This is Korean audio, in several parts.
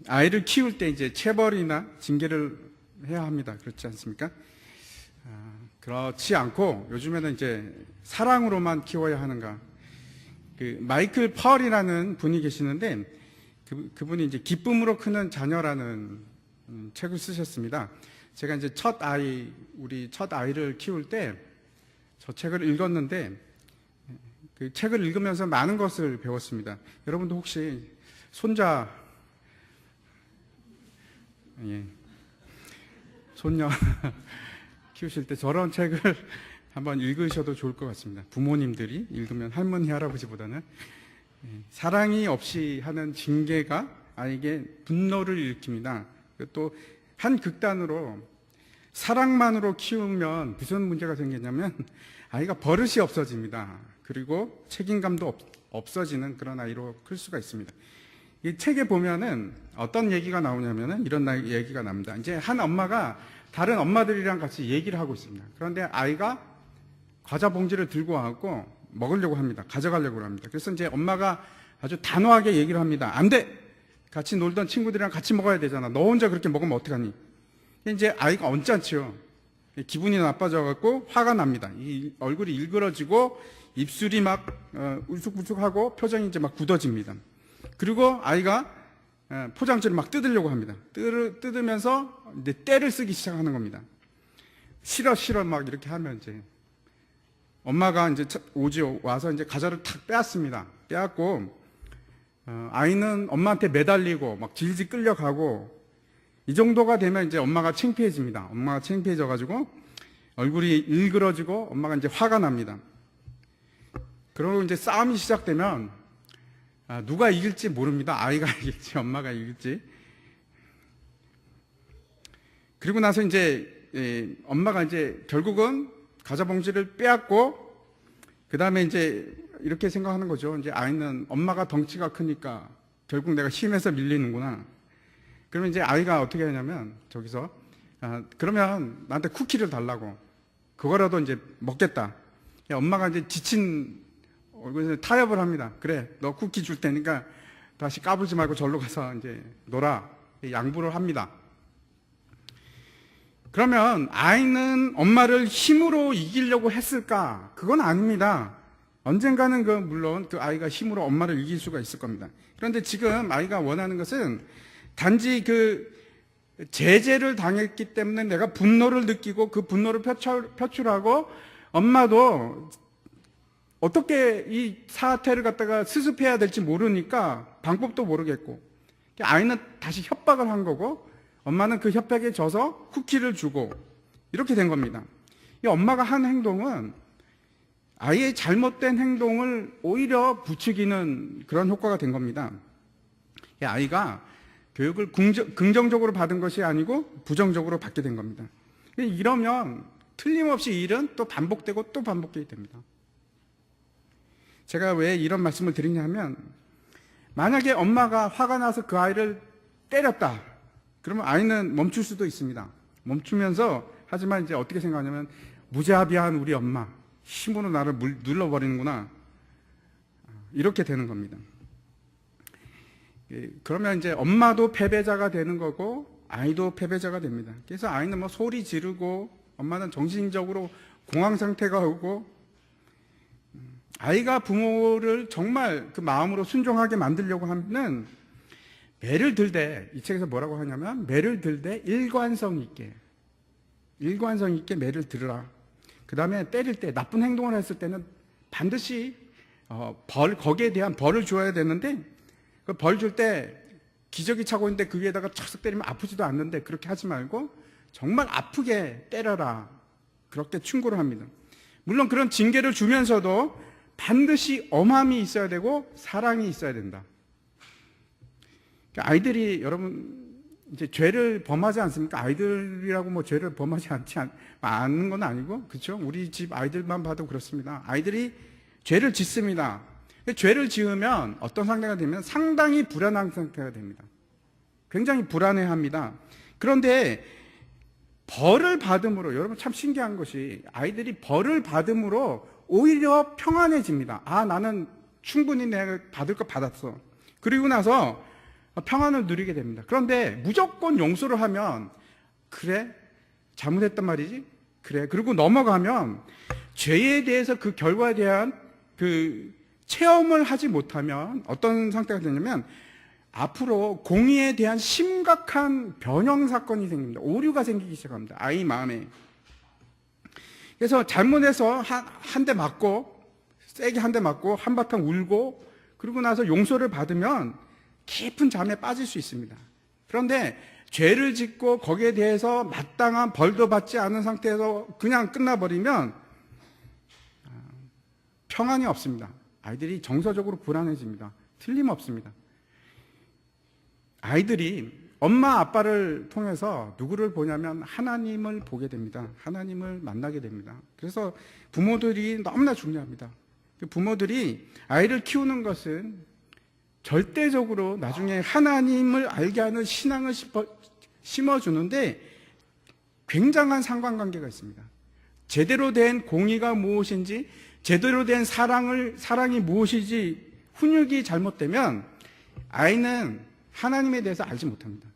아이를 키울 때 이제 체벌이나 징계를 해야 합니다. 그렇지 않습니까? 그렇지 않고 요즘에는 이제 사랑으로만 키워야 하는가. 그 마이클 펄이라는 분이 계시는데 그분이 이제 기쁨으로 크는 자녀라는 책을 쓰셨습니다. 제가 이제 우리 첫 아이를 키울 때 저 책을 읽었는데 그 책을 읽으면서 많은 것을 배웠습니다. 여러분도 혹시 손자, 손녀 키우실 때 저런 책을 한번 읽으셔도 좋을 것 같습니다. 부모님들이 읽으면 할머니, 할아버지보다는 사랑이 없이 하는 징계가 아이에게 분노를 일으킵니다. 또 한 극단으로 사랑만으로 키우면 무슨 문제가 생기냐면 아이가 버릇이 없어집니다. 그리고 책임감도 없어지는 그런 아이로 클 수가 있습니다. 이 책에 보면은 어떤 얘기가 나오냐면은 이런 얘기가 납니다. 이제 한 엄마가 다른 엄마들이랑 같이 얘기를 하고 있습니다. 그런데 아이가 과자 봉지를 들고 와갖고 먹으려고 합니다. 가져가려고 합니다. 그래서 이제 엄마가 아주 단호하게 얘기를 합니다. 안 돼! 같이 놀던 친구들이랑 같이 먹어야 되잖아. 너 혼자 그렇게 먹으면 어떡하니? 이제 아이가 언짢지요. 기분이 나빠져갖고 화가 납니다. 이 얼굴이 일그러지고 입술이 막 울쑥불쑥하고 표정이 이제 막 굳어집니다. 그리고 아이가 포장지를 막 뜯으려고 합니다. 뜯으면서 이제 떼를 쓰기 시작하는 겁니다. 싫어 막 이렇게 하면 이제 엄마가 이제 와서 이제 과자를 탁 빼앗습니다. 빼앗고 아이는 엄마한테 매달리고 막 질질 끌려가고 이 정도가 되면 이제 엄마가 창피해집니다. 엄마가 창피해져가지고 얼굴이 일그러지고 엄마가 이제 화가 납니다. 그러고 이제 싸움이 시작되면 누가 이길지 모릅니다. 아이가 이길지 엄마가 이길지. 그리고 나서 이제 엄마가 이제 결국은 과자 봉지를 빼앗고 그 다음에 이제 이렇게 생각하는 거죠. 이제 아이는 엄마가 덩치가 크니까 결국 내가 힘에서 밀리는구나. 그러면 이제 아이가 어떻게 하냐면 저기서 그러면 나한테 쿠키를 달라고 그거라도 이제 먹겠다. 엄마가 이제 지친 얼굴에 타협을 합니다. 그래, 너 쿠키 줄 테니까 다시 까불지 말고 절로 가서 이제 놀아. 양보를 합니다. 그러면 아이는 엄마를 힘으로 이기려고 했을까? 그건 아닙니다. 언젠가는 물론 그 아이가 힘으로 엄마를 이길 수가 있을 겁니다. 그런데 지금 아이가 원하는 것은 단지 그 제재를 당했기 때문에 내가 분노를 느끼고 그 분노를 표출하고 엄마도 어떻게 이 사태를 갖다가 수습해야 될지 모르니까 방법도 모르겠고 아이는 다시 협박을 한 거고 엄마는 그 협박에 져서 쿠키를 주고 이렇게 된 겁니다. 이 엄마가 한 행동은 아이의 잘못된 행동을 오히려 부추기는 그런 효과가 된 겁니다. 이 아이가 교육을 긍정적으로 받은 것이 아니고 부정적으로 받게 된 겁니다. 이러면 틀림없이 일은 또 반복되고 또 반복되게 됩니다. 제가 왜 이런 말씀을 드리냐면 만약에 엄마가 화가 나서 그 아이를 때렸다. 그러면 아이는 멈출 수도 있습니다. 멈추면서 하지만 이제 어떻게 생각하냐면 무자비한 우리 엄마 힘으로 나를 눌러버리는구나 이렇게 되는 겁니다. 그러면 이제 엄마도 패배자가 되는 거고 아이도 패배자가 됩니다. 그래서 아이는 뭐 소리 지르고 엄마는 정신적으로 공황 상태가 오고 아이가 부모를 정말 그 마음으로 순종하게 만들려고 하면은 매를 들되 이 책에서 뭐라고 하냐면 매를 들되 일관성 있게 매를 들으라. 그 다음에 때릴 때 나쁜 행동을 했을 때는 반드시 거기에 대한 벌을 줘야 되는데 그 벌 줄 때 기저귀 차고 있는데 그 위에다가 착 때리면 아프지도 않는데 그렇게 하지 말고 정말 아프게 때려라. 그렇게 충고를 합니다. 물론 그런 징계를 주면서도 반드시 엄함이 있어야 되고 사랑이 있어야 된다. 아이들이 여러분 이제 죄를 범하지 않습니까? 아이들이라고 뭐 죄를 범하지 않는 건 아니고 그렇죠? 우리 집 아이들만 봐도 그렇습니다. 아이들이 죄를 짓습니다. 죄를 지으면 어떤 상태가 되면 상당히 불안한 상태가 됩니다. 굉장히 불안해합니다. 그런데 벌을 받음으로 여러분 참 신기한 것이 아이들이 벌을 받음으로 오히려 평안해집니다. 나는 충분히 내가 받을 거 받았어. 그리고 나서 평안을 누리게 됩니다. 그런데 무조건 용서를 하면 그래? 잘못했단 말이지? 그래. 그리고 넘어가면 죄에 대해서 그 결과에 대한 그 체험을 하지 못하면 어떤 상태가 되냐면 앞으로 공의에 대한 심각한 변형 사건이 생깁니다. 오류가 생기기 시작합니다. 아이 마음에. 그래서 잘못해서 한 대 맞고 세게 한 대 맞고 한바탕 울고 그러고 나서 용서를 받으면 깊은 잠에 빠질 수 있습니다. 그런데 죄를 짓고 거기에 대해서 마땅한 벌도 받지 않은 상태에서 그냥 끝나버리면 평안이 없습니다. 아이들이 정서적으로 불안해집니다. 틀림없습니다. 아이들이 엄마 아빠를 통해서 누구를 보냐면 하나님을 보게 됩니다. 하나님을 만나게 됩니다. 그래서 부모들이 너무나 중요합니다. 부모들이 아이를 키우는 것은 절대적으로 나중에 하나님을 알게 하는 신앙을 심어주는데 굉장한 상관관계가 있습니다. 제대로 된 공의가 무엇인지, 제대로 된 사랑이 무엇이지 훈육이 잘못되면 아이는 하나님에 대해서 알지 못합니다.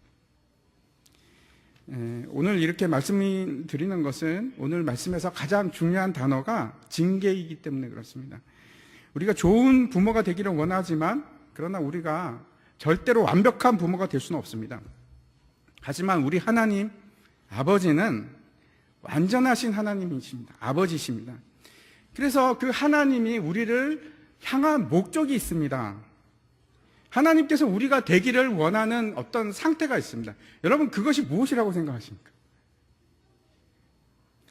오늘 이렇게 말씀을 드리는 것은 오늘 말씀에서 가장 중요한 단어가 징계이기 때문에 그렇습니다. 우리가 좋은 부모가 되기를 원하지만 그러나 우리가 절대로 완벽한 부모가 될 수는 없습니다. 하지만 우리 하나님 아버지는 완전하신 하나님이십니다. 아버지십니다. 그래서 그 하나님이 우리를 향한 목적이 있습니다. 하나님께서 우리가 되기를 원하는 어떤 상태가 있습니다. 여러분 그것이 무엇이라고 생각하십니까?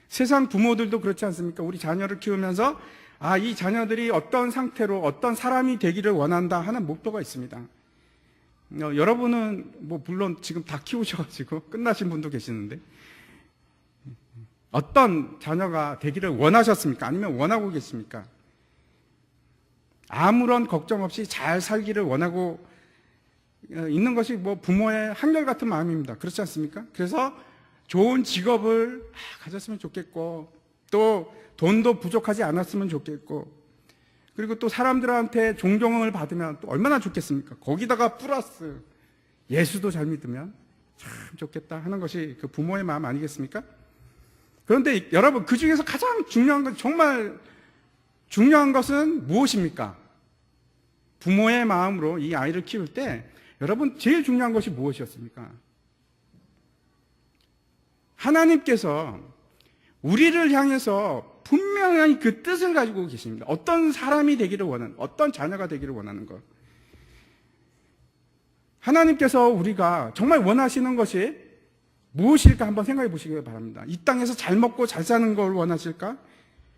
세상 부모들도 그렇지 않습니까? 우리 자녀를 키우면서 이 자녀들이 어떤 상태로 어떤 사람이 되기를 원한다 하는 목표가 있습니다. 여러분은 물론 지금 다 키우셔가지고 끝나신 분도 계시는데 어떤 자녀가 되기를 원하셨습니까? 아니면 원하고 계십니까? 아무런 걱정 없이 잘 살기를 원하고 있는 것이 부모의 한결같은 마음입니다. 그렇지 않습니까? 그래서 좋은 직업을 가졌으면 좋겠고 또 돈도 부족하지 않았으면 좋겠고 그리고 또 사람들한테 존경을 받으면 또 얼마나 좋겠습니까? 거기다가 플러스 예수도 잘 믿으면 참 좋겠다 하는 것이 그 부모의 마음 아니겠습니까? 그런데 여러분 그 중에서 가장 중요한 건 정말 중요한 것은 무엇입니까? 부모의 마음으로 이 아이를 키울 때 여러분 제일 중요한 것이 무엇이었습니까? 하나님께서 우리를 향해서 분명히 그 뜻을 가지고 계십니다. 어떤 사람이 되기를 원하는, 어떤 자녀가 되기를 원하는 것. 하나님께서 우리가 정말 원하시는 것이 무엇일까 한번 생각해 보시기 바랍니다. 이 땅에서 잘 먹고 잘 사는 걸 원하실까?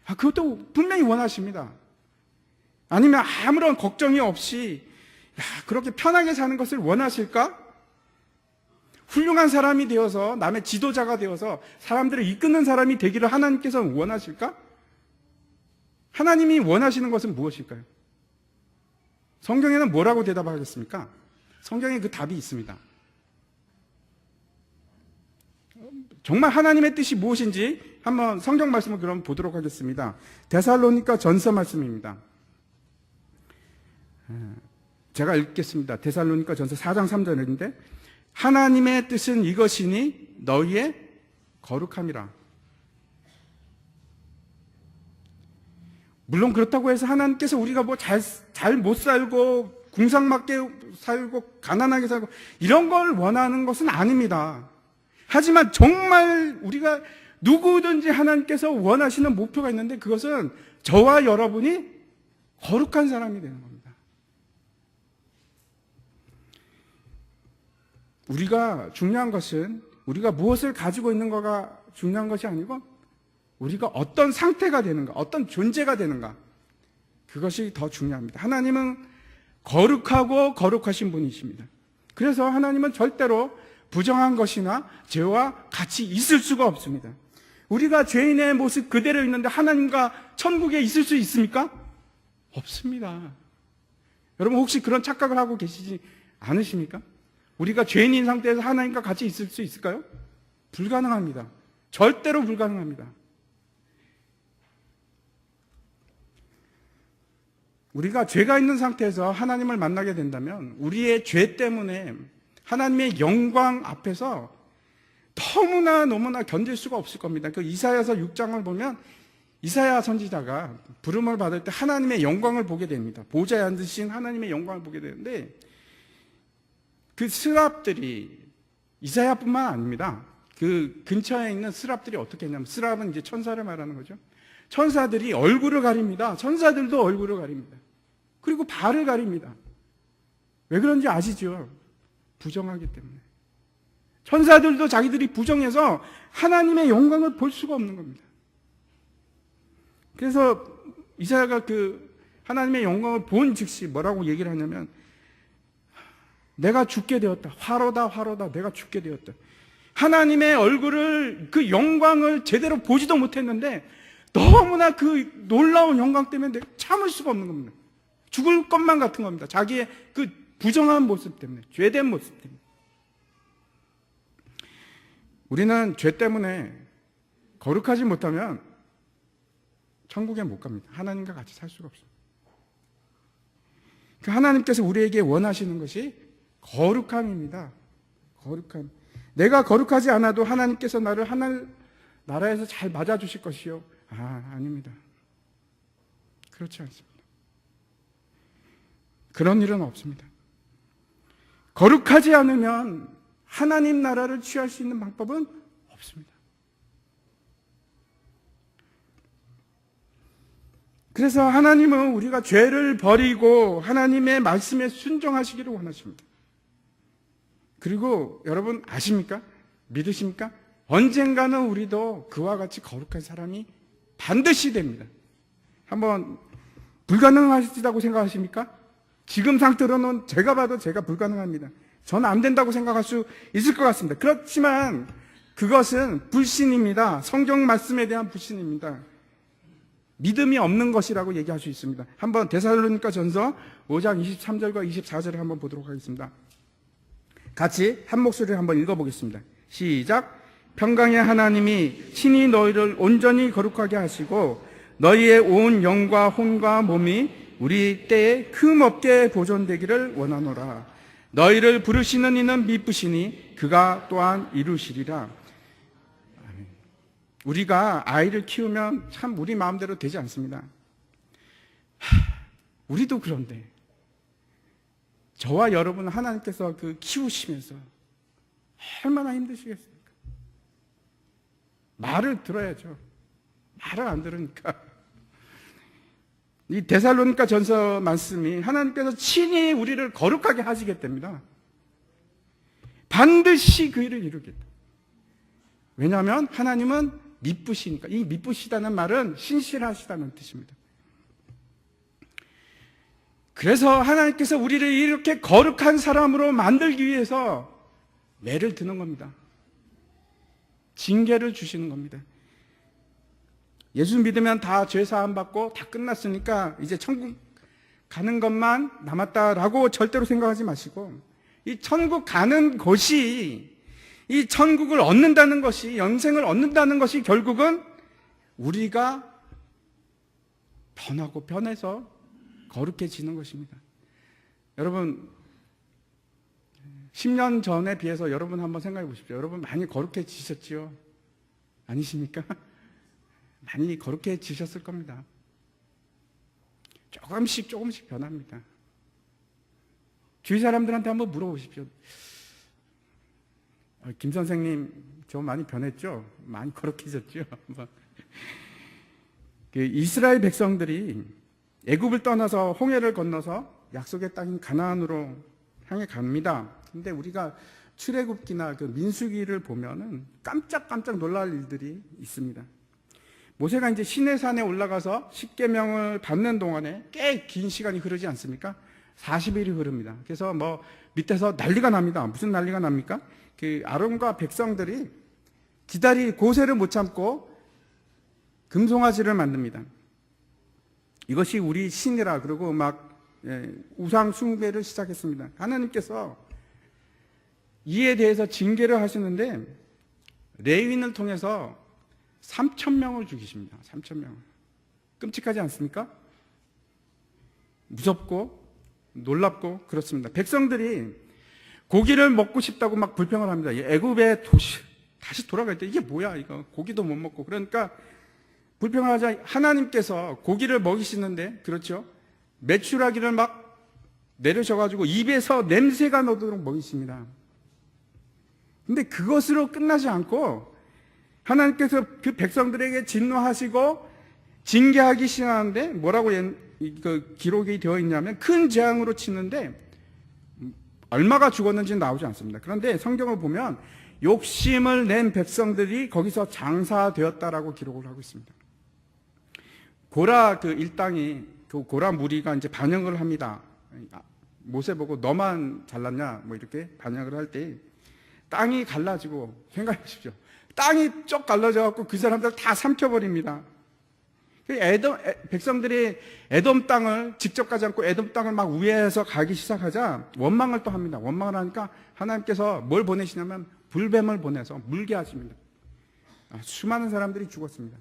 그것도 분명히 원하십니다. 아니면 아무런 걱정이 없이 그렇게 편하게 사는 것을 원하실까? 훌륭한 사람이 되어서 남의 지도자가 되어서 사람들을 이끄는 사람이 되기를 하나님께서 원하실까? 하나님이 원하시는 것은 무엇일까요? 성경에는 뭐라고 대답하겠습니까? 성경에 그 답이 있습니다. 정말 하나님의 뜻이 무엇인지 한번 성경 말씀을 그럼 보도록 하겠습니다. 데살로니가 전서 말씀입니다. 제가 읽겠습니다. 데살로니가 전서 4장 3절인데 하나님의 뜻은 이것이니 너희의 거룩함이라. 물론 그렇다고 해서 하나님께서 우리가 잘 못 살고 궁상맞게 살고 가난하게 살고 이런 걸 원하는 것은 아닙니다. 하지만 정말 우리가 누구든지 하나님께서 원하시는 목표가 있는데 그것은 저와 여러분이 거룩한 사람이 되는 겁니다. 우리가 중요한 것은 우리가 무엇을 가지고 있는 거가 중요한 것이 아니고 우리가 어떤 상태가 되는가, 어떤 존재가 되는가 그것이 더 중요합니다. 하나님은 거룩하고 거룩하신 분이십니다. 그래서 하나님은 절대로 부정한 것이나 죄와 같이 있을 수가 없습니다. 우리가 죄인의 모습 그대로 있는데 하나님과 천국에 있을 수 있습니까? 없습니다. 여러분 혹시 그런 착각을 하고 계시지 않으십니까? 우리가 죄인인 상태에서 하나님과 같이 있을 수 있을까요? 불가능합니다. 절대로 불가능합니다. 우리가 죄가 있는 상태에서 하나님을 만나게 된다면 우리의 죄 때문에 하나님의 영광 앞에서 너무나 견딜 수가 없을 겁니다. 그 이사야서 6장을 보면 이사야 선지자가 부름을 받을 때 하나님의 영광을 보게 됩니다. 보좌에 앉으신 하나님의 영광을 보게 되는데 그 스랍들이 이사야뿐만 아닙니다. 그 근처에 있는 스랍들이 어떻게 했냐면, 스랍은 이제 천사를 말하는 거죠. 천사들이 얼굴을 가립니다. 천사들도 얼굴을 가립니다. 그리고 발을 가립니다. 왜 그런지 아시죠? 부정하기 때문에. 천사들도 자기들이 부정해서 하나님의 영광을 볼 수가 없는 겁니다. 그래서 이사야가 그 하나님의 영광을 본 즉시 뭐라고 얘기를 하냐면, 내가 죽게 되었다. 화로다. 내가 죽게 되었다. 하나님의 얼굴을, 그 영광을 제대로 보지도 못했는데 너무나 그 놀라운 영광 때문에 참을 수가 없는 겁니다. 죽을 것만 같은 겁니다. 자기의 그 부정한 모습 때문에, 죄된 모습 때문에. 우리는 죄 때문에 거룩하지 못하면 천국에 못 갑니다. 하나님과 같이 살 수가 없습니다. 그 하나님께서 우리에게 원하시는 것이 거룩함입니다. 거룩함. 내가 거룩하지 않아도 하나님께서 나를 하늘 나라에서 잘 맞아주실 것이요. 아닙니다. 그렇지 않습니다. 그런 일은 없습니다. 거룩하지 않으면 하나님 나라를 취할 수 있는 방법은 없습니다. 그래서 하나님은 우리가 죄를 버리고 하나님의 말씀에 순종하시기를 원하십니다. 그리고 여러분 아십니까? 믿으십니까? 언젠가는 우리도 그와 같이 거룩한 사람이 반드시 됩니다. 한번 불가능하시다고 생각하십니까? 지금 상태로는 제가 봐도 제가 불가능합니다. 저는 안 된다고 생각할 수 있을 것 같습니다. 그렇지만 그것은 불신입니다. 성경 말씀에 대한 불신입니다. 믿음이 없는 것이라고 얘기할 수 있습니다. 한번 데살로니가 전서 5장 23절과 24절을 한번 보도록 하겠습니다. 같이 한 목소리를 한번 읽어보겠습니다. 시작. 평강의 하나님이 친히 너희를 온전히 거룩하게 하시고 너희의 온 영과 혼과 몸이 우리 때에 흠없게 보존되기를 원하노라. 너희를 부르시는 이는 미쁘시니 그가 또한 이루시리라. 우리가 아이를 키우면 참 우리 마음대로 되지 않습니다. 우리도 그런데 저와 여러분 하나님께서 그 키우시면서 얼마나 힘드시겠습니까? 말을 들어야죠. 말을 안 들으니까. 이 데살로니가 전서 말씀이 하나님께서 친히 우리를 거룩하게 하시겠답니다. 반드시 그 일을 이루겠다. 왜냐하면 하나님은 미쁘시니까. 이 미쁘시다는 말은 신실하시다는 뜻입니다. 그래서 하나님께서 우리를 이렇게 거룩한 사람으로 만들기 위해서 매를 드는 겁니다. 징계를 주시는 겁니다. 예수 믿으면 다 죄 사함 받고 다 끝났으니까 이제 천국 가는 것만 남았다라고 절대로 생각하지 마시고, 이 천국 가는 것이, 이 천국을 얻는다는 것이, 영생을 얻는다는 것이 결국은 우리가 변하고 변해서 거룩해지는 것입니다. 여러분 10년 전에 비해서 여러분 한번 생각해 보십시오. 여러분 많이 거룩해지셨지요? 아니십니까? 많이 거룩해지셨을 겁니다. 조금씩 변합니다. 주위 사람들한테 한번 물어보십시오. 김 선생님, 저 많이 변했죠? 많이 거룩해졌죠? 그 이스라엘 백성들이 애굽을 떠나서 홍해를 건너서 약속의 땅인 가나안으로 향해 갑니다. 근데 우리가 출애굽기나 그 민수기를 보면은 깜짝 놀랄 일들이 있습니다. 모세가 이제 시내산에 올라가서 십계명을 받는 동안에 꽤 긴 시간이 흐르지 않습니까? 40일이 흐릅니다. 그래서 뭐 밑에서 난리가 납니다. 무슨 난리가 납니까? 그 아론과 백성들이 고세를 못 참고 금송아지를 만듭니다. 이것이 우리 신이라 그러고 막 우상 숭배를 시작했습니다. 하나님께서 이에 대해서 징계를 하시는데 레위인을 통해서 3,000명을 죽이십니다. 3,000명을. 끔찍하지 않습니까? 무섭고 놀랍고 그렇습니다. 백성들이 고기를 먹고 싶다고 막 불평을 합니다. 애굽의 다시 돌아갈 때 이게 뭐야 이거 고기도 못 먹고 그러니까 불평을 하자 하나님께서 고기를 먹이시는데 그렇죠. 메추라기를 막 내려셔가지고 입에서 냄새가 나도록 먹이십니다. 근데 그것으로 끝나지 않고 하나님께서 그 백성들에게 진노하시고 징계하기 시작하는데 뭐라고 기록이 되어 있냐면 큰 재앙으로 치는데 얼마가 죽었는지는 나오지 않습니다. 그런데 성경을 보면 욕심을 낸 백성들이 거기서 장사되었다라고 기록을 하고 있습니다. 고라 그 일당이 그 고라 무리가 이제 반역을 합니다. 모세 보고 너만 잘났냐 뭐 이렇게 반역을 할 때 땅이 갈라지고 생각해 보십시오. 땅이 쪽 갈라져 갖고 그 사람들 다 삼켜버립니다. 백성들이 에돔 땅을 직접 가지 않고 에돔 땅을 막 우회해서 가기 시작하자 원망을 또 합니다. 원망을 하니까 하나님께서 뭘 보내시냐면 불뱀을 보내서 물게 하십니다. 수많은 사람들이 죽었습니다.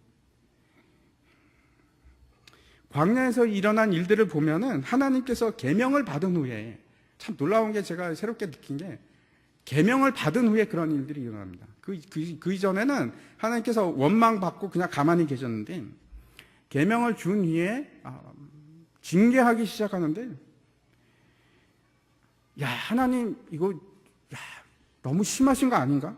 광야에서 일어난 일들을 보면은 하나님께서 계명을 받은 후에 참 놀라운 게 제가 새롭게 느낀 게 계명을 받은 후에 그런 일들이 일어납니다. 그 이전에는 하나님께서 원망받고 그냥 가만히 계셨는데 계명을 준 후에 징계하기 시작하는데 야 하나님 이거 너무 심하신 거 아닌가?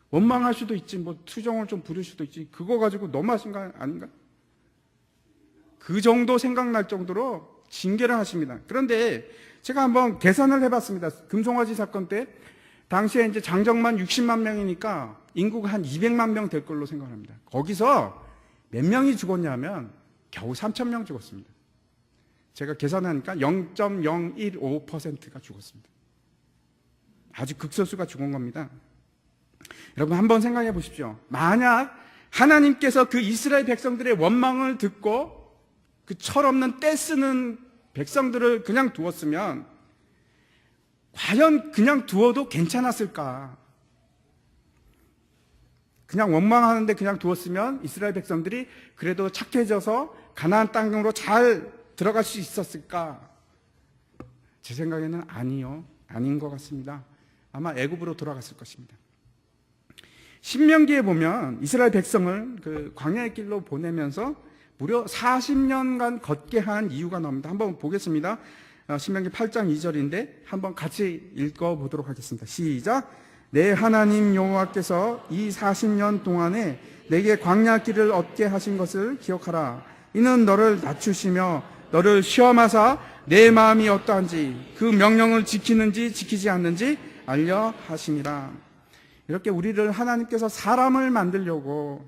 원망할 수도 있지 뭐 투정을 좀 부릴 수도 있지 그거 가지고 너무하신 거 아닌가? 그 정도 생각날 정도로 징계를 하십니다. 그런데 제가 한번 계산을 해봤습니다. 금송아지 사건 때 당시에 이제 장정만 60만 명이니까 인구가 한 200만 명 될 걸로 생각합니다. 거기서 몇 명이 죽었냐면 겨우 3,000명 죽었습니다. 제가 계산하니까 0.015%가 죽었습니다. 아주 극소수가 죽은 겁니다. 여러분 한번 생각해 보십시오. 만약 하나님께서 그 이스라엘 백성들의 원망을 듣고 그 철없는 떼쓰는 백성들을 그냥 두었으면 과연 그냥 두어도 괜찮았을까? 그냥 원망하는데 그냥 두었으면 이스라엘 백성들이 그래도 착해져서 가나안 땅으로 잘 들어갈 수 있었을까? 제 생각에는 아닌 것 같습니다. 아마 애굽으로 돌아갔을 것입니다. 신명기에 보면 이스라엘 백성을 그 광야의 길로 보내면서 무려 40년간 걷게 한 이유가 나옵니다. 한번 보겠습니다. 신명기 8장 2절인데 한번 같이 읽어보도록 하겠습니다. 시작. 내 하나님 여호와께서 이 40년 동안에 내게 광야 길을 얻게 하신 것을 기억하라. 이는 너를 낮추시며 너를 시험하사 내 마음이 어떠한지 그 명령을 지키는지 지키지 않는지 알려 하심이라. 이렇게 우리를 하나님께서 사람을 만들려고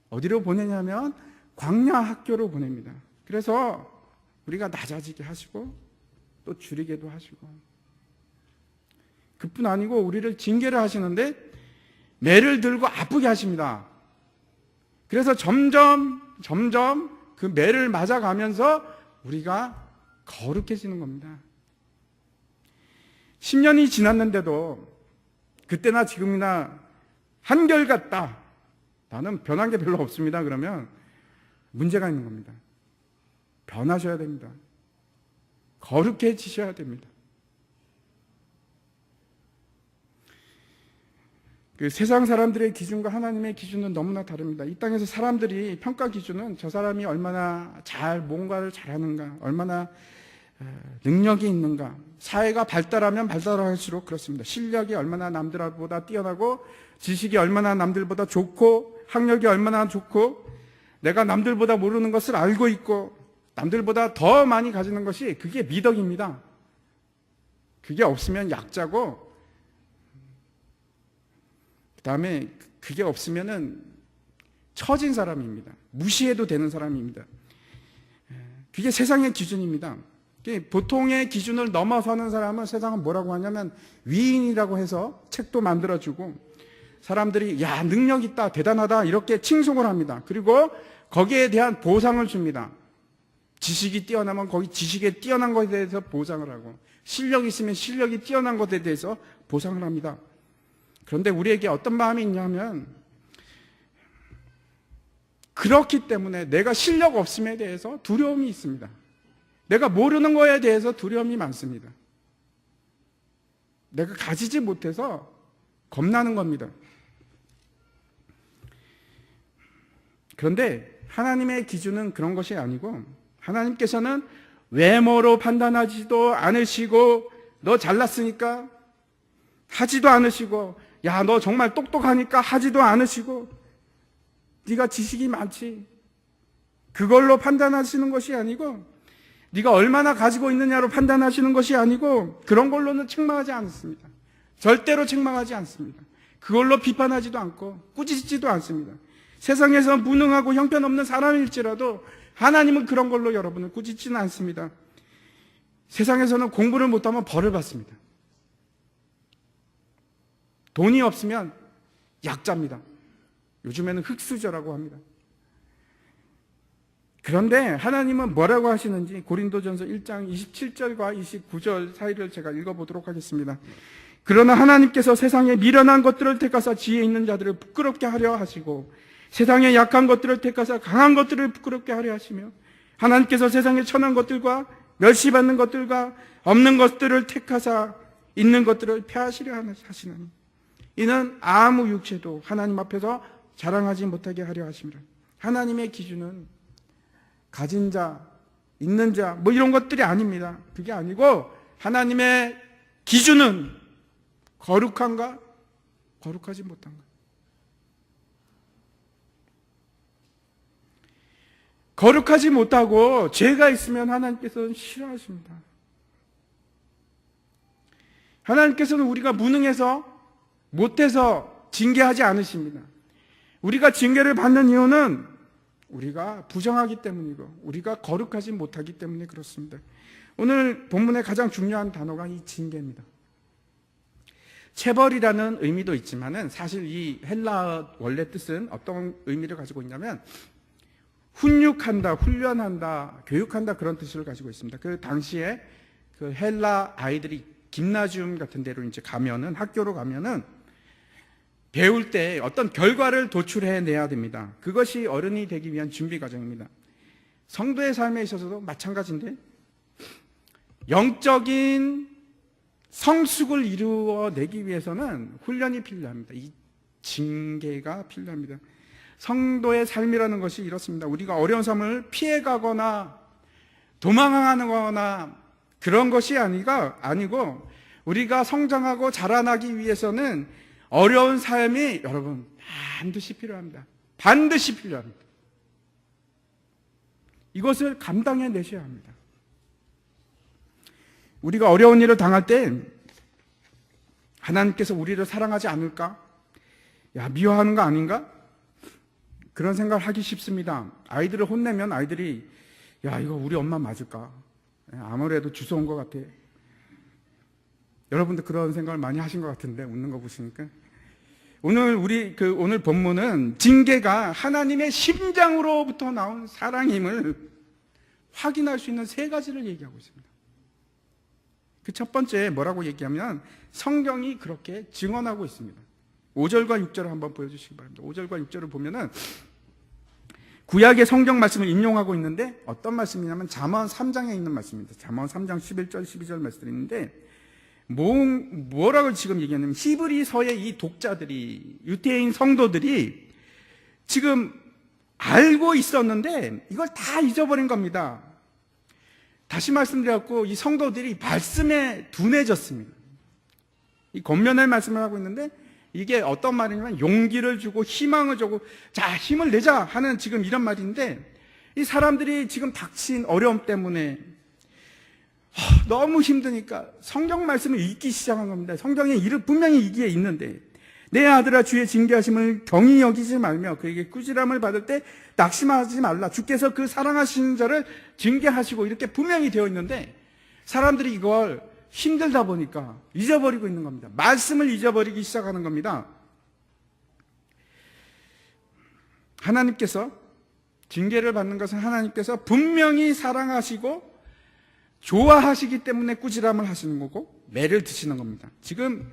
어디로 보내냐면 광야 학교로 보냅니다. 그래서 우리가 낮아지게 하시고 또 줄이게도 하시고 그뿐 아니고 우리를 징계를 하시는데 매를 들고 아프게 하십니다. 그래서 점점 그 매를 맞아가면서 우리가 거룩해지는 겁니다. 10년이 지났는데도 그때나 지금이나 한결같다. 나는 변한 게 별로 없습니다. 그러면 문제가 있는 겁니다. 변하셔야 됩니다. 거룩해지셔야 됩니다. 그 세상 사람들의 기준과 하나님의 기준은 너무나 다릅니다. 이 땅에서 사람들이 평가 기준은 저 사람이 얼마나 뭔가를 잘하는가, 얼마나 능력이 있는가. 사회가 발달하면 발달할수록 그렇습니다. 실력이 얼마나 남들보다 뛰어나고 지식이 얼마나 남들보다 좋고 학력이 얼마나 좋고 내가 남들보다 모르는 것을 알고 있고 남들보다 더 많이 가지는 것이 그게 미덕입니다. 그게 없으면 약자고 그 다음에 그게 없으면은 처진 사람입니다. 무시해도 되는 사람입니다. 그게 세상의 기준입니다. 보통의 기준을 넘어서는 사람은 세상은 뭐라고 하냐면 위인이라고 해서 책도 만들어주고 사람들이 야 능력 있다 대단하다 이렇게 칭송을 합니다. 그리고 거기에 대한 보상을 줍니다. 지식이 뛰어나면 거기 지식에 뛰어난 것에 대해서 보상을 하고 실력이 있으면 실력이 뛰어난 것에 대해서 보상을 합니다. 그런데 우리에게 어떤 마음이 있냐면 그렇기 때문에 내가 실력 없음에 대해서 두려움이 있습니다. 내가 모르는 거에 대해서 두려움이 많습니다. 내가 가지지 못해서 겁나는 겁니다. 그런데 하나님의 기준은 그런 것이 아니고, 하나님께서는 외모로 판단하지도 않으시고, 너 잘났으니까 하지도 않으시고, 야, 너 정말 똑똑하니까 하지도 않으시고, 네가 지식이 많지, 그걸로 판단하시는 것이 아니고, 네가 얼마나 가지고 있느냐로 판단하시는 것이 아니고, 그런 걸로는 책망하지 않습니다. 절대로 책망하지 않습니다. 그걸로 비판하지도 않고 꾸짖지도 않습니다. 세상에서 무능하고 형편없는 사람일지라도 하나님은 그런 걸로 여러분을 꾸짖지는 않습니다. 세상에서는 공부를 못하면 벌을 받습니다. 돈이 없으면 약자입니다. 요즘에는 흙수저라고 합니다. 그런데 하나님은 뭐라고 하시는지 고린도전서 1장 27절과 29절 사이를 제가 읽어보도록 하겠습니다. 그러나 하나님께서 세상에 미련한 것들을 택하사 지혜 있는 자들을 부끄럽게 하려 하시고, 세상에 약한 것들을 택하사 강한 것들을 부끄럽게 하려 하시며, 하나님께서 세상에 천한 것들과 멸시받는 것들과 없는 것들을 택하사 있는 것들을 폐하시려 하시나니, 이는 아무 육체도 하나님 앞에서 자랑하지 못하게 하려 하심이라. 하나님의 기준은 가진 자, 있는 자, 뭐 이런 것들이 아닙니다. 그게 아니고, 하나님의 기준은 거룩한가, 거룩하지 못한가. 거룩하지 못하고 죄가 있으면 하나님께서는 싫어하십니다. 하나님께서는 우리가 무능해서, 못해서 징계하지 않으십니다. 우리가 징계를 받는 이유는 우리가 부정하기 때문이고, 우리가 거룩하지 못하기 때문에 그렇습니다. 오늘 본문의 가장 중요한 단어가 이 징계입니다. 체벌이라는 의미도 있지만은 사실 이 헬라 원래 뜻은 어떤 의미를 가지고 있냐면, 훈육한다, 훈련한다, 교육한다, 그런 뜻을 가지고 있습니다. 그 당시에 그 헬라 아이들이 김나지움 같은 데로 이제 가면은, 학교로 가면은 배울 때 어떤 결과를 도출해내야 됩니다. 그것이 어른이 되기 위한 준비 과정입니다. 성도의 삶에 있어서도 마찬가지인데, 영적인 성숙을 이루어내기 위해서는 훈련이 필요합니다. 이 징계가 필요합니다. 성도의 삶이라는 것이 이렇습니다. 우리가 어려운 삶을 피해가거나 도망하는 거나 그런 것이 아니고, 우리가 성장하고 자라나기 위해서는 어려운 삶이 여러분 반드시 필요합니다. 반드시 필요합니다. 이것을 감당해 내셔야 합니다. 우리가 어려운 일을 당할 때 하나님께서 우리를 사랑하지 않을까? 야, 미워하는 거 아닌가? 그런 생각을 하기 쉽습니다. 아이들을 혼내면 아이들이, 야, 이거 우리 엄마 맞을까? 아무래도 주워 온 것 같아. 여러분들 그런 생각을 많이 하신 것 같은데, 웃는 거 보시니까. 오늘 본문은 징계가 하나님의 심장으로부터 나온 사랑임을 확인할 수 있는 세 가지를 얘기하고 있습니다. 그 첫 번째 뭐라고 얘기하면, 성경이 그렇게 증언하고 있습니다. 5절과 6절을 한번 보여주시기 바랍니다. 5절과 6절을 보면은 구약의 성경 말씀을 인용하고 있는데, 어떤 말씀이냐면 잠언 3장에 있는 말씀입니다. 잠언 3장 11절 12절 말씀이 있는데, 뭐라고 지금 얘기하냐면, 히브리서의 이 독자들이, 유대인 성도들이 지금 알고 있었는데 이걸 다 잊어버린 겁니다. 다시 말씀드렸고, 이 성도들이 말씀에 둔해졌습니다. 이 권면의 말씀을 하고 있는데, 이게 어떤 말이냐면 용기를 주고 희망을 주고, 자, 힘을 내자 하는 지금 이런 말인데, 이 사람들이 지금 닥친 어려움 때문에 너무 힘드니까 성경 말씀을 읽기 시작한 겁니다. 성경에 분명히 이게 있는데, 내 아들아 주의 징계하심을 경히 여기지 말며 그에게 꾸지람을 받을 때 낙심하지 말라. 주께서 그 사랑하시는 자를 징계하시고, 이렇게 분명히 되어 있는데, 사람들이 이걸 힘들다 보니까 잊어버리고 있는 겁니다. 말씀을 잊어버리기 시작하는 겁니다. 하나님께서 징계를 받는 것은 하나님께서 분명히 사랑하시고 좋아하시기 때문에 꾸지람을 하시는 거고, 매를 드시는 겁니다. 지금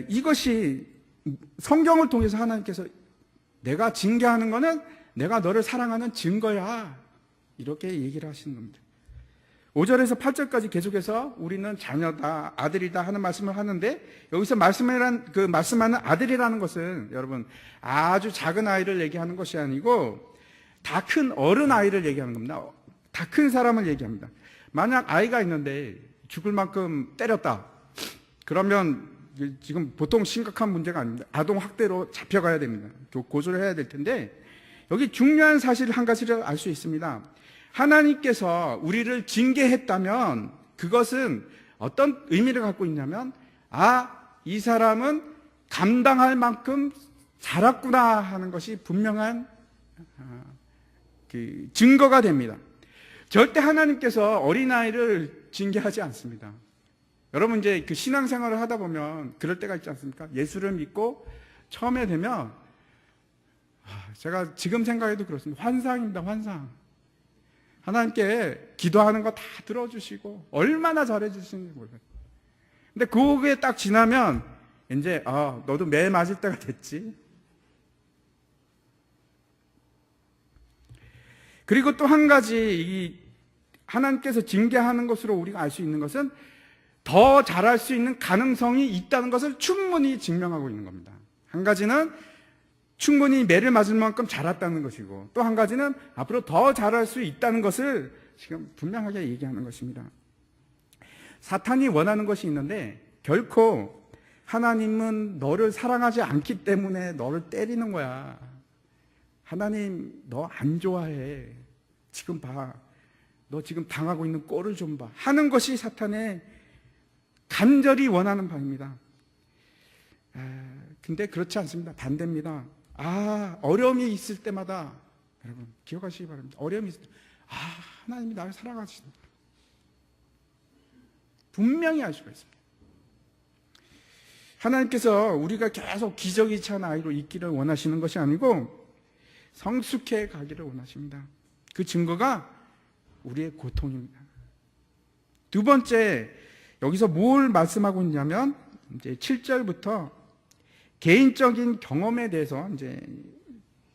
이것이 성경을 통해서 하나님께서 내가 징계하는 거는 내가 너를 사랑하는 증거야, 이렇게 얘기를 하시는 겁니다. 5절에서 8절까지 계속해서 우리는 자녀다, 아들이다 하는 말씀을 하는데, 여기서 말씀하는 아들이라는 것은 여러분 아주 작은 아이를 얘기하는 것이 아니고 다 큰 어른 아이를 얘기하는 겁니다. 다 큰 사람을 얘기합니다. 만약 아이가 있는데 죽을 만큼 때렸다, 그러면 지금 보통 심각한 문제가 아닙니다. 아동 학대로 잡혀가야 됩니다. 고소를 해야 될 텐데, 여기 중요한 사실 한 가지를 알 수 있습니다. 하나님께서 우리를 징계했다면 그것은 어떤 의미를 갖고 있냐면, 이 사람은 감당할 만큼 자랐구나 하는 것이 분명한 증거가 됩니다. 절대 하나님께서 어린아이를 징계하지 않습니다. 여러분 이제 그 신앙생활을 하다 보면 그럴 때가 있지 않습니까? 예수를 믿고 처음에 되면 제가 지금 생각해도 그렇습니다. 환상입니다. 환상. 하나님께 기도하는 거 다 들어주시고 얼마나 잘해주시는지 몰라요. 근데 그게 딱 지나면 이제 너도 매 맞을 때가 됐지. 그리고 또 한 가지, 하나님께서 징계하는 것으로 우리가 알 수 있는 것은 더 잘할 수 있는 가능성이 있다는 것을 충분히 증명하고 있는 겁니다. 한 가지는 충분히 매를 맞을 만큼 자랐다는 것이고, 또 한 가지는 앞으로 더 잘할 수 있다는 것을 지금 분명하게 얘기하는 것입니다. 사탄이 원하는 것이 있는데, 결코 하나님은 너를 사랑하지 않기 때문에 너를 때리는 거야. 하나님 너 안 좋아해. 지금 봐. 너 지금 당하고 있는 꼴을 좀 봐. 하는 것이 사탄의 간절히 원하는 바입니다. 근데 그렇지 않습니다. 반대입니다. 어려움이 있을 때마다, 여러분 기억하시기 바랍니다. 어려움이 있을 때 하나님이 나를 사랑하신다. 분명히 알 수가 있습니다. 하나님께서 우리가 계속 기저귀 찬 아이로 있기를 원하시는 것이 아니고 성숙해 가기를 원하십니다. 그 증거가 우리의 고통입니다. 두 번째, 여기서 뭘 말씀하고 있냐면 이제 7절부터 개인적인 경험에 대해서 이제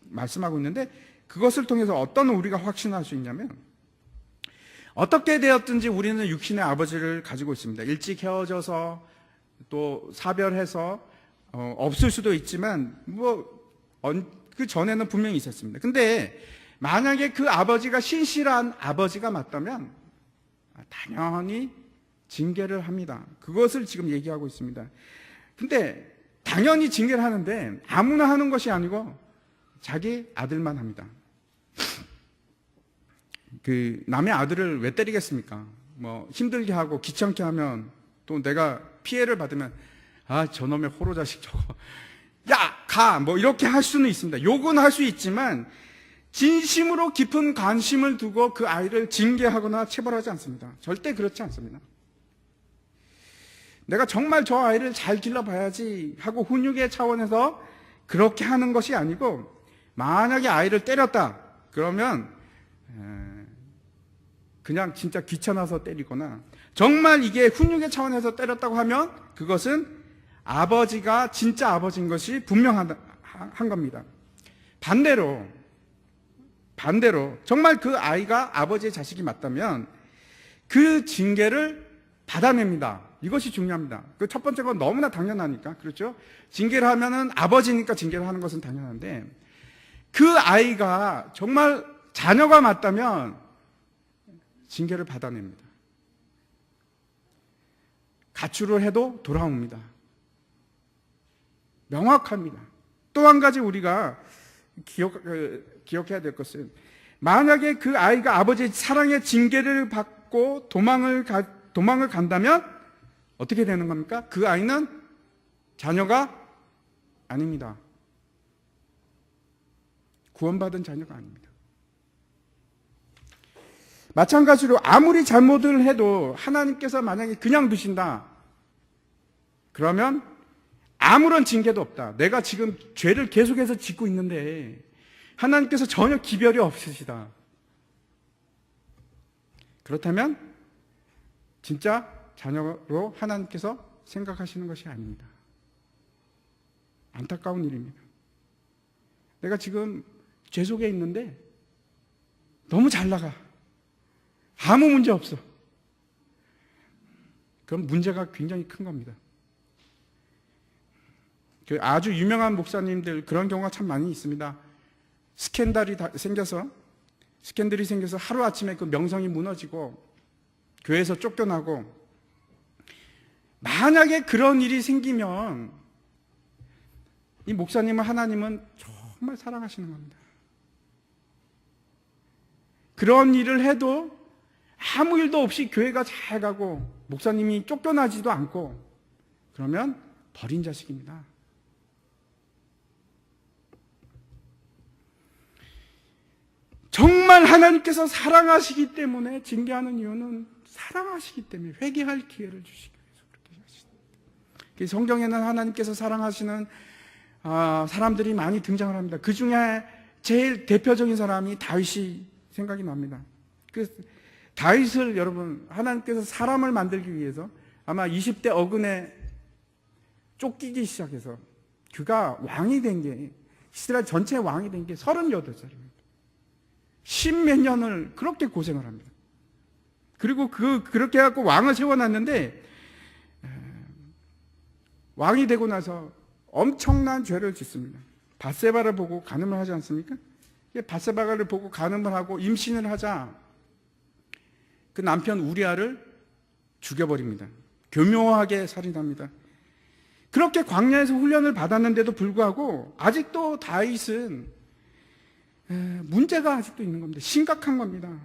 말씀하고 있는데, 그것을 통해서 어떤 우리가 확신할 수 있냐면, 어떻게 되었든지 우리는 육신의 아버지를 가지고 있습니다. 일찍 헤어져서 또 사별해서 없을 수도 있지만 그 전에는 분명히 있었습니다. 근데 만약에 그 아버지가 신실한 아버지가 맞다면 당연히 징계를 합니다. 그것을 지금 얘기하고 있습니다. 근데 당연히 징계를 하는데 아무나 하는 것이 아니고 자기 아들만 합니다. 남의 아들을 왜 때리겠습니까? 힘들게 하고 귀찮게 하면 또 내가 피해를 받으면 저놈의 호로 자식 저거 야 가 이렇게 할 수는 있습니다. 욕은 할 수 있지만 진심으로 깊은 관심을 두고 그 아이를 징계하거나 체벌하지 않습니다. 절대 그렇지 않습니다. 내가 정말 저 아이를 잘 길러봐야지 하고 훈육의 차원에서 그렇게 하는 것이 아니고, 만약에 아이를 때렸다 그러면 그냥 진짜 귀찮아서 때리거나, 정말 이게 훈육의 차원에서 때렸다고 하면 그것은 아버지가 진짜 아버지인 것이 분명한 겁니다. 반대로 정말 그 아이가 아버지의 자식이 맞다면 그 징계를 받아냅니다. 이것이 중요합니다. 그 첫 번째 건 너무나 당연하니까, 그렇죠? 징계를 하면은 아버지니까 징계를 하는 것은 당연한데, 그 아이가 정말 자녀가 맞다면 징계를 받아냅니다. 가출을 해도 돌아옵니다. 명확합니다. 또 한 가지 우리가 기억해야 될 것은, 만약에 그 아이가 아버지의 사랑의 징계를 받고 도망을 간다면 어떻게 되는 겁니까? 그 아이는 자녀가 아닙니다. 구원받은 자녀가 아닙니다. 마찬가지로 아무리 잘못을 해도 하나님께서 만약에 그냥 두신다 그러면 아무런 징계도 없다. 내가 지금 죄를 계속해서 짓고 있는데 하나님께서 전혀 기별이 없으시다. 그렇다면 진짜 자녀로 하나님께서 생각하시는 것이 아닙니다. 안타까운 일입니다. 내가 지금 죄 속에 있는데 너무 잘 나가. 아무 문제 없어. 그럼 문제가 굉장히 큰 겁니다. 그 아주 유명한 목사님들 그런 경우가 참 많이 있습니다. 스캔들이 생겨서 하루아침에 그 명성이 무너지고 교회에서 쫓겨나고, 만약에 그런 일이 생기면 이 목사님을 하나님은 정말 사랑하시는 겁니다. 그런 일을 해도 아무 일도 없이 교회가 잘 가고 목사님이 쫓겨나지도 않고, 그러면 버린 자식입니다. 정말 하나님께서 사랑하시기 때문에 징계하는 이유는 사랑하시기 때문에, 회개할 기회를 주시기 위해서 그렇게 하십니다. 성경에는 하나님께서 사랑하시는 사람들이 많이 등장을 합니다. 그 중에 제일 대표적인 사람이 다윗이 생각이 납니다. 그 다윗을 여러분, 하나님께서 사람을 만들기 위해서 아마 20대 어근에 쫓기기 시작해서 그가 왕이 된 게, 이스라엘 전체 왕이 된 게 38살입니다. 10몇 년을 그렇게 고생을 합니다. 그리고 그렇게 해갖고 왕을 세워놨는데, 왕이 되고 나서 엄청난 죄를 짓습니다. 밧세바를 보고 간음을 하지 않습니까? 밧세바를 보고 간음을 하고 임신을 하자 그 남편 우리아를 죽여버립니다. 교묘하게 살인합니다. 그렇게 광야에서 훈련을 받았는데도 불구하고 아직도 다윗은 문제가 아직도 있는 겁니다. 심각한 겁니다.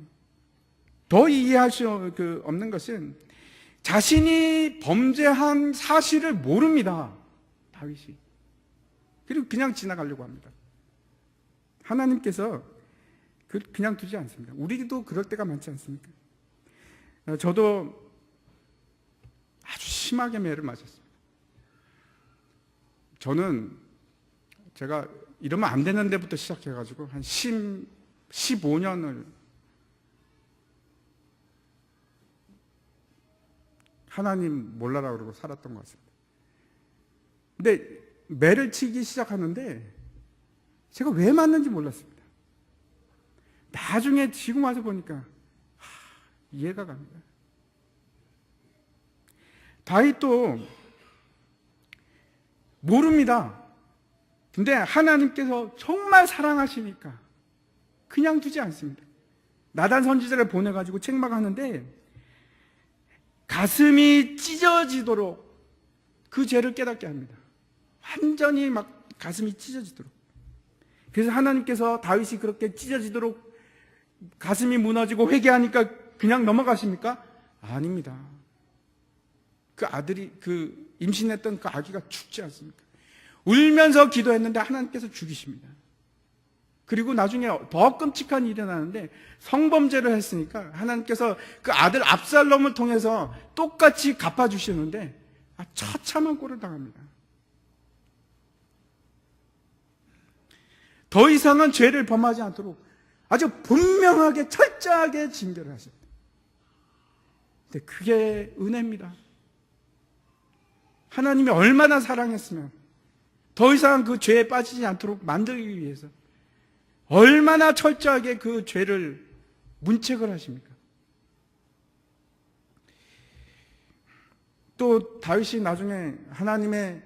더 이해할 수 없는 것은 자신이 범죄한 사실을 모릅니다. 다윗이. 그리고 그냥 지나가려고 합니다. 하나님께서 그냥 두지 않습니다. 우리도 그럴 때가 많지 않습니까? 저도 아주 심하게 매를 맞았습니다. 저는 제가 이러면 안 되는 데부터 시작해가지고 한 15년을 하나님 몰라라 그러고 살았던 것 같습니다. 근데 매를 치기 시작하는데 제가 왜 맞는지 몰랐습니다. 나중에 지금 와서 보니까 이해가 갑니다. 다윗도 모릅니다. 근데 하나님께서 정말 사랑하시니까 그냥 두지 않습니다. 나단 선지자를 보내가지고 책망하는데 가슴이 찢어지도록 그 죄를 깨닫게 합니다. 완전히 막 가슴이 찢어지도록. 그래서 하나님께서 다윗이 그렇게 찢어지도록 가슴이 무너지고 회개하니까 그냥 넘어가십니까? 아닙니다. 그 아들이, 그 임신했던 그 아기가 죽지 않습니까? 울면서 기도했는데 하나님께서 죽이십니다. 그리고 나중에 더 끔찍한 일이 나는데 성범죄를 했으니까 하나님께서 그 아들 압살롬을 통해서 똑같이 갚아주시는데 처참한 꼴을 당합니다. 더 이상은 죄를 범하지 않도록 아주 분명하게 철저하게 징계를 하십니다. 근데 그게 은혜입니다. 하나님이 얼마나 사랑했으면 더 이상 그 죄에 빠지지 않도록 만들기 위해서 얼마나 철저하게 그 죄를 문책을 하십니까? 또 다윗이 나중에 하나님의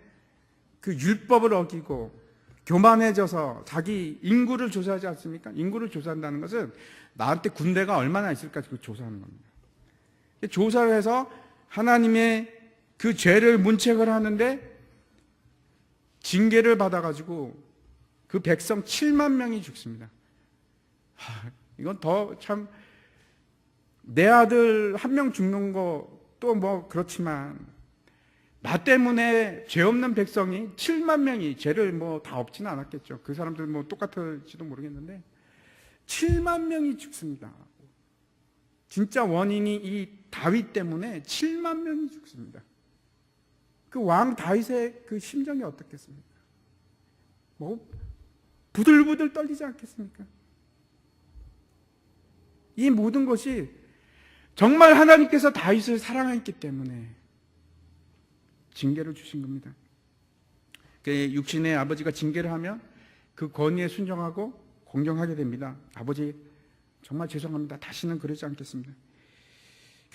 그 율법을 어기고 교만해져서 자기 인구를 조사하지 않습니까? 인구를 조사한다는 것은 나한테 군대가 얼마나 있을까 그 조사하는 겁니다. 조사를 해서 하나님의 그 죄를 문책을 하는데 징계를 받아가지고 그 백성 7만 명이 죽습니다. 이건 더 참, 내 아들 한 명 죽는 것도 뭐 그렇지만 나 때문에 죄 없는 백성이 7만 명이 죄를 뭐 다 없지는 않았겠죠. 그 사람들 뭐 똑같을지도 모르겠는데 7만 명이 죽습니다. 진짜 원인이 이 다윗 때문에 7만 명이 죽습니다. 그 왕 다윗의 그 심정이 어떻겠습니까? 뭐 부들부들 떨리지 않겠습니까? 이 모든 것이 정말 하나님께서 다윗을 사랑했기 때문에 징계를 주신 겁니다. 육신의 아버지가 징계를 하면 그 권위에 순종하고 공경하게 됩니다. 아버지 정말 죄송합니다. 다시는 그러지 않겠습니다.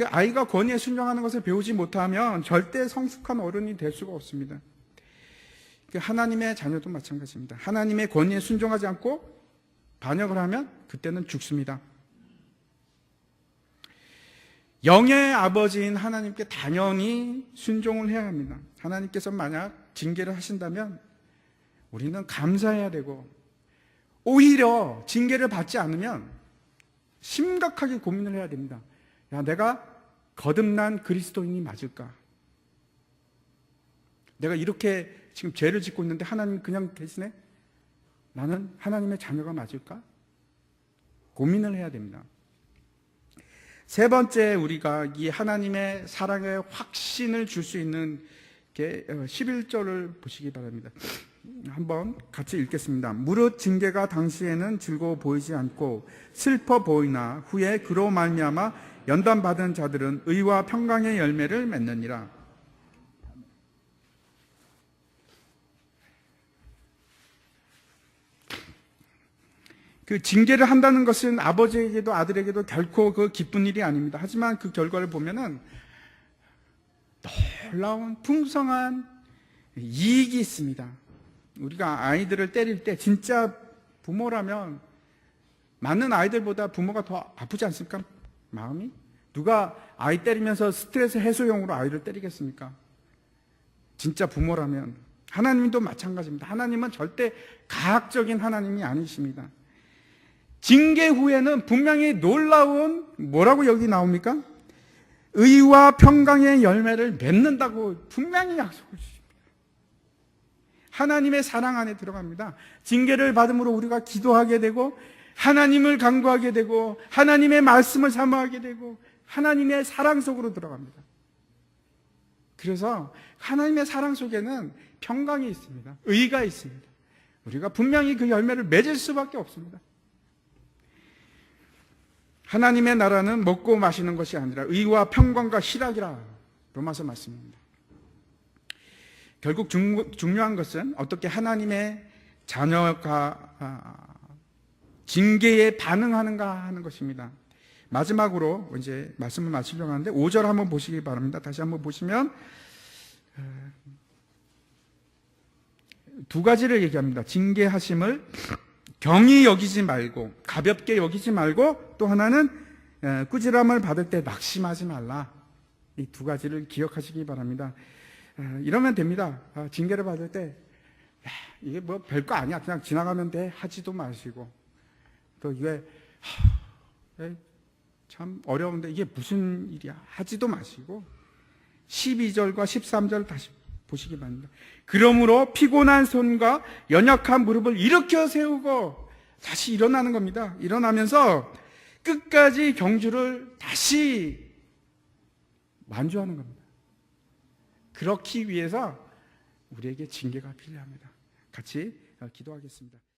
아이가 권위에 순종하는 것을 배우지 못하면 절대 성숙한 어른이 될 수가 없습니다. 하나님의 자녀도 마찬가지입니다. 하나님의 권위에 순종하지 않고 반역을 하면 그때는 죽습니다. 영의 아버지인 하나님께 당연히 순종을 해야 합니다. 하나님께서 만약 징계를 하신다면 우리는 감사해야 되고, 오히려 징계를 받지 않으면 심각하게 고민을 해야 됩니다. 야, 내가 거듭난 그리스도인이 맞을까? 내가 이렇게 지금 죄를 짓고 있는데 하나님 그냥 계시네? 나는 하나님의 자녀가 맞을까? 고민을 해야 됩니다. 세 번째, 우리가 이 하나님의 사랑의 확신을 줄 수 있는 게 11절을 보시기 바랍니다. 한번 같이 읽겠습니다. 무릇 징계가 당시에는 즐거워 보이지 않고 슬퍼 보이나 후에 그로 말미암아 연단받은 자들은 의와 평강의 열매를 맺느니라. 그 징계를 한다는 것은 아버지에게도 아들에게도 결코 그 기쁜 일이 아닙니다. 하지만 그 결과를 보면은 놀라운 풍성한 이익이 있습니다. 우리가 아이들을 때릴 때 진짜 부모라면 맞는 아이들보다 부모가 더 아프지 않습니까? 마음이? 누가 아이 때리면서 스트레스 해소용으로 아이를 때리겠습니까? 진짜 부모라면. 하나님도 마찬가지입니다. 하나님은 절대 가학적인 하나님이 아니십니다. 징계 후에는 분명히 놀라운, 뭐라고 여기 나옵니까? 의와 평강의 열매를 맺는다고 분명히 약속을 주십니다. 하나님의 사랑 안에 들어갑니다. 징계를 받음으로 우리가 기도하게 되고, 하나님을 간구하게 되고, 하나님의 말씀을 사모하게 되고, 하나님의 사랑 속으로 들어갑니다. 그래서 하나님의 사랑 속에는 평강이 있습니다. 의가 있습니다. 우리가 분명히 그 열매를 맺을 수밖에 없습니다. 하나님의 나라는 먹고 마시는 것이 아니라 의와 평강과 희락이라, 로마서 말씀입니다. 결국 중요한 것은 어떻게 하나님의 자녀가 징계에 반응하는가 하는 것입니다. 마지막으로 이제 말씀을 마치려고 하는데 5절 한번 보시기 바랍니다. 다시 한번 보시면 두 가지를 얘기합니다. 징계하심을 경히 여기지 말고, 가볍게 여기지 말고, 또 하나는 꾸지람을 받을 때 낙심하지 말라. 이 두 가지를 기억하시기 바랍니다. 이러면 됩니다. 징계를 받을 때 이게 뭐 별거 아니야, 그냥 지나가면 돼 하지도 마시고, 또 이게 참 어려운데 이게 무슨 일이야 하지도 마시고, 12절과 13절 다시 보시기 바랍니다. 그러므로 피곤한 손과 연약한 무릎을 일으켜 세우고 다시 일어나는 겁니다. 일어나면서 끝까지 경주를 다시 완주하는 겁니다. 그렇기 위해서 우리에게 징계가 필요합니다. 같이 기도하겠습니다.